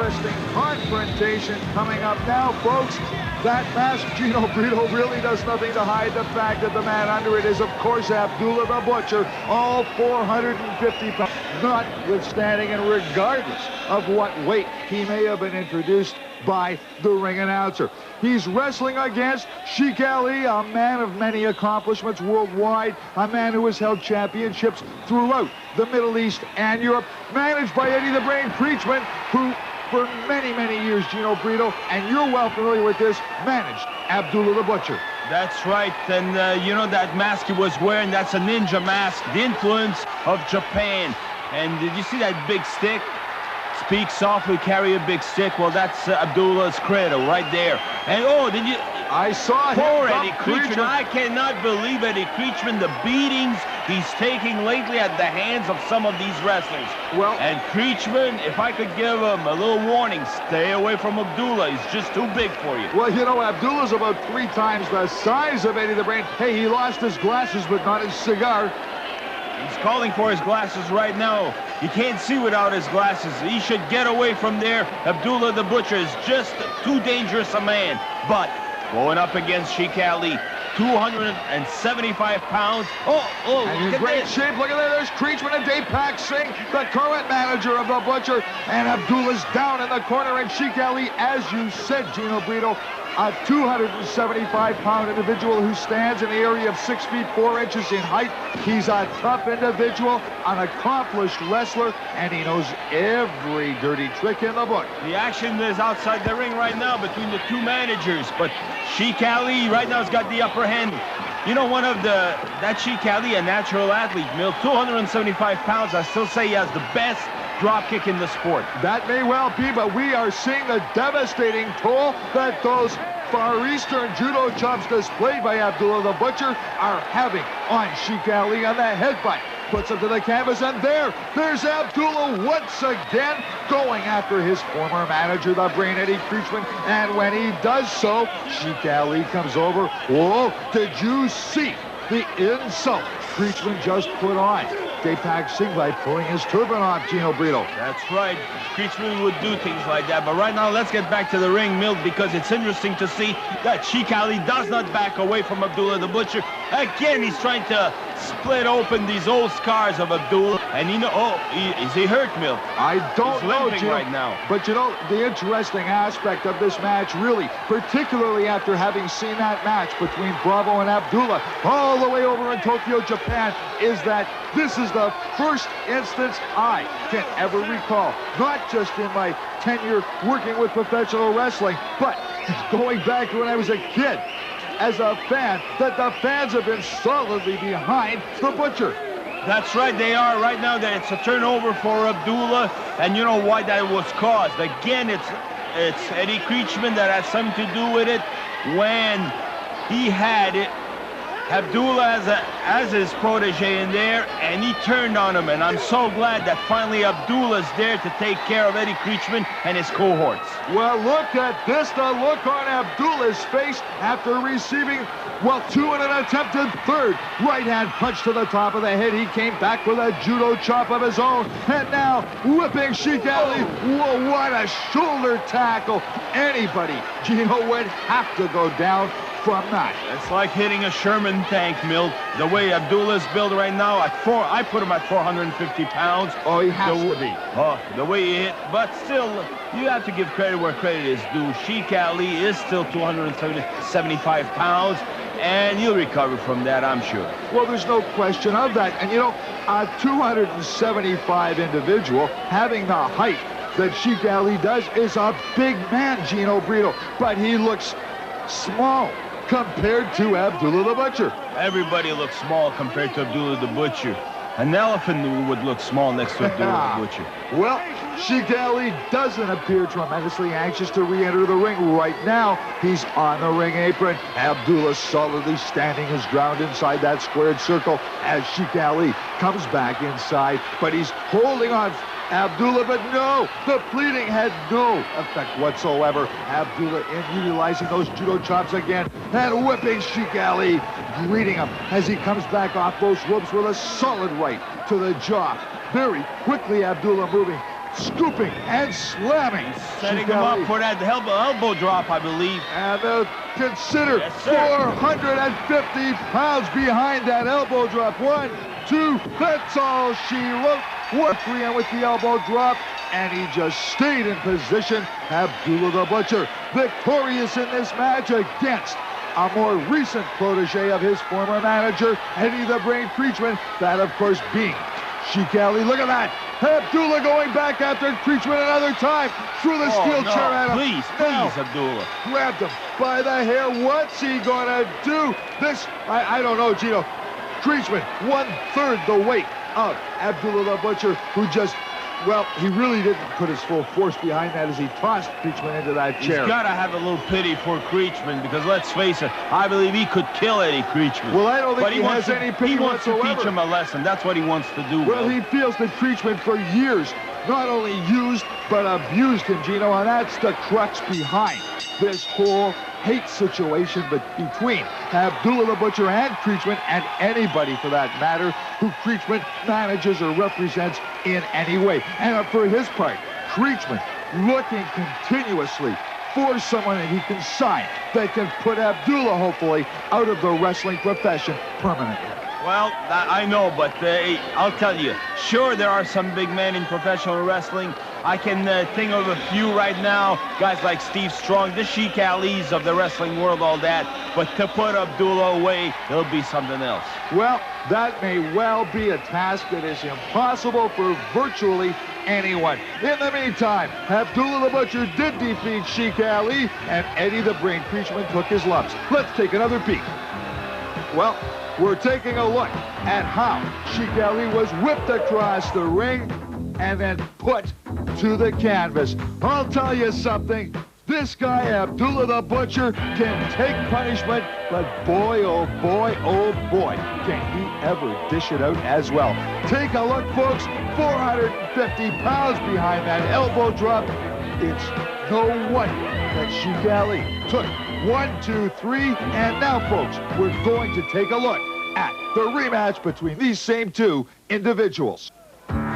interesting confrontation coming up now, folks. That masked Gino Brito really does nothing to hide the fact that the man under it is, of course, Abdullah the Butcher, all 450 pounds, notwithstanding and regardless of what weight he may have been introduced by the ring announcer. He's wrestling against Sheik Ali, a man of many accomplishments worldwide, a man who has held championships throughout the Middle East and Europe, managed by Eddie the Brain Preachman, who for many, many years, Gino Brito, and you're well familiar with this, managed Abdullah the Butcher. That's right, and you know that mask he was wearing, that's a ninja mask, the influence of Japan. And did you see that big stick? Speak softly, carry a big stick. Well, that's Abdullah's credo right there. And oh, did you? I saw him. Poor Eddie Creechman. I cannot believe Eddie Creechman, the beatings he's taking lately at the hands of some of these wrestlers. Well, and Creechman, if I could give him a little warning, stay away from Abdullah. He's just too big for you. Well, you know, Abdullah's about 3 times the size of Eddie the Brain. Hey, he lost his glasses, but not his cigar. He's calling for his glasses right now. He can't see without his glasses. He should get away from there. Abdullah the Butcher is just too dangerous a man. But going up against Sheik Ali, 275 pounds. And in great shape. Look at that. There's Creechman and Dave Pack Singh, the current manager of the Butcher. And Abdullah's down in the corner. And Sheik Ali, as you said, Gino Brito, a 275-pound individual who stands in the area of 6 feet 4 inches in height. He's a tough individual, an accomplished wrestler, and he knows every dirty trick in the book. The action is outside the ring right now between the two managers, but Sheik Ali right now has got the upper hand. You know, that Sheik Ali, a natural athlete, 275 pounds. I still say he has the best drop kick in the sport. That may well be, but we are seeing the devastating toll that those Far Eastern judo chops displayed by Abdullah the Butcher are having on Sheik Ali, on the headbutt. Puts him to the canvas, and there's Abdullah once again going after his former manager, the Brain Eddie Creechman. And when he does so, Sheik Ali comes over. Whoa, did you see the insult Creechman just put on Dave Pack Singh by pulling his turban off, Gino Brito? That's right. Creechman would do things like that. But right now, let's get back to the ring, Milt, because it's interesting to see that Sheik Ali does not back away from Abdullah the Butcher. Again, he's trying to split open these old scars of Abdullah. And is he hurt, Milt? I don't know, Gino, right now. But you know, the interesting aspect of this match, really, particularly after having seen that match between Bravo and Abdullah all the way over in Tokyo, Japan, is that this is the first instance I can ever recall, not just in my tenure working with professional wrestling, but going back to when I was a kid as a fan, that the fans have been solidly behind the Butcher. That's right, they are. Right now, that it's a turnover for Abdullah, and you know why that was caused. Again, it's Eddie Creechman that has something to do with it. When he had it, Abdullah as his protege in there, and he turned on him, and I'm so glad that finally Abdullah's there to take care of Eddie Creechman and his cohorts. Well, look at this, the look on Abdullah's face after receiving, well, 2 and an attempted third right-hand punch to the top of the head. He came back with a judo chop of his own, and now whipping Sheik Ali. Whoa, what a shoulder tackle. Anybody, Gino, would have to go down from that. It's like hitting a Sherman tank, Milt. The way Abdullah's built right now, I put him at 450 pounds. Oh, he has to be. Oh, the way he hit. But still, you have to give credit where credit is due. Sheik Ali is still 275 pounds, and he'll recover from that, I'm sure. Well, there's no question of that. And, you know, a 275 individual having the height that Sheik Ali does is a big man, Gino Brito. But he looks small compared to Abdullah the Butcher. Everybody looks small compared to Abdullah the Butcher. An elephant would look small next to Abdullah the Butcher. Well, Sheik Ali doesn't appear tremendously anxious to re-enter the ring right now. He's on the ring apron. Abdullah solidly standing his ground inside that squared circle as Sheik Ali comes back inside, but he's holding on Abdullah, but no, the pleading had no effect whatsoever. Abdullah utilizing those judo chops again and whipping Sheik Ali, greeting him as he comes back off those ropes with a solid right to the jaw. Very quickly, Abdullah moving scooping and slamming. Setting Sheik him up Ali. for that elbow drop, I believe. And consider Yes, sir. 450 pounds behind that elbow drop. 1, 2, that's all she wrote. 1-3 and with the elbow drop, and he just stayed in position. Abdullah the Butcher victorious in this match against a more recent protege of his former manager, Eddie the Brain Creechman, that of course being Sheik Ali. Look at that. Abdullah going back after Creechman another time through the steel chair at him. Please, Now, Abdullah. grabbed him by the hair. What's he gonna do? This, I don't know, Gino. Creechman, 1/3 the weight of Abdullah the Butcher, who just, well, he really didn't put his full force behind that as he tossed Creechman into that chair. He's got to have a little pity for Creechman, because let's face it, I believe he could kill Eddie Creechman. Well, I don't think but he has any pity He wants whatsoever. to teach him a lesson. That's what he wants to do. Well, he feels that Creechman for years not only used, but abused him, Gino, and that's the crux behind this whole hate situation between Abdullah the Butcher and Creechman, and anybody for that matter who Creechman manages or represents in any way. And for his part, Creechman looking continuously for someone that he can sign that can put Abdullah, hopefully, out of the wrestling profession permanently. Well, I know, but I'll tell you, sure, there are some big men in professional wrestling. I can think of a few right now, guys like Steve Strong, the Sheik Ali's of the wrestling world, all that. But to put Abdullah away, it'll be something else. Well, that may well be a task that is impossible for virtually anyone. In the meantime, Abdullah the Butcher did defeat Sheik Ali, and Eddie the Brain Creechman took his lumps. Let's take another peek. Well, we're taking a look at how Sheik Ali was whipped across the ring and then put to the canvas. I'll tell you something. This guy, Abdullah the Butcher, can take punishment, but boy, oh boy, can he ever dish it out as well. Take a look, folks. 450 pounds behind that elbow drop. It's no wonder that Sheik Ali took 1, 2, 3, and now, folks, we're going to take a look at the rematch between these same two individuals.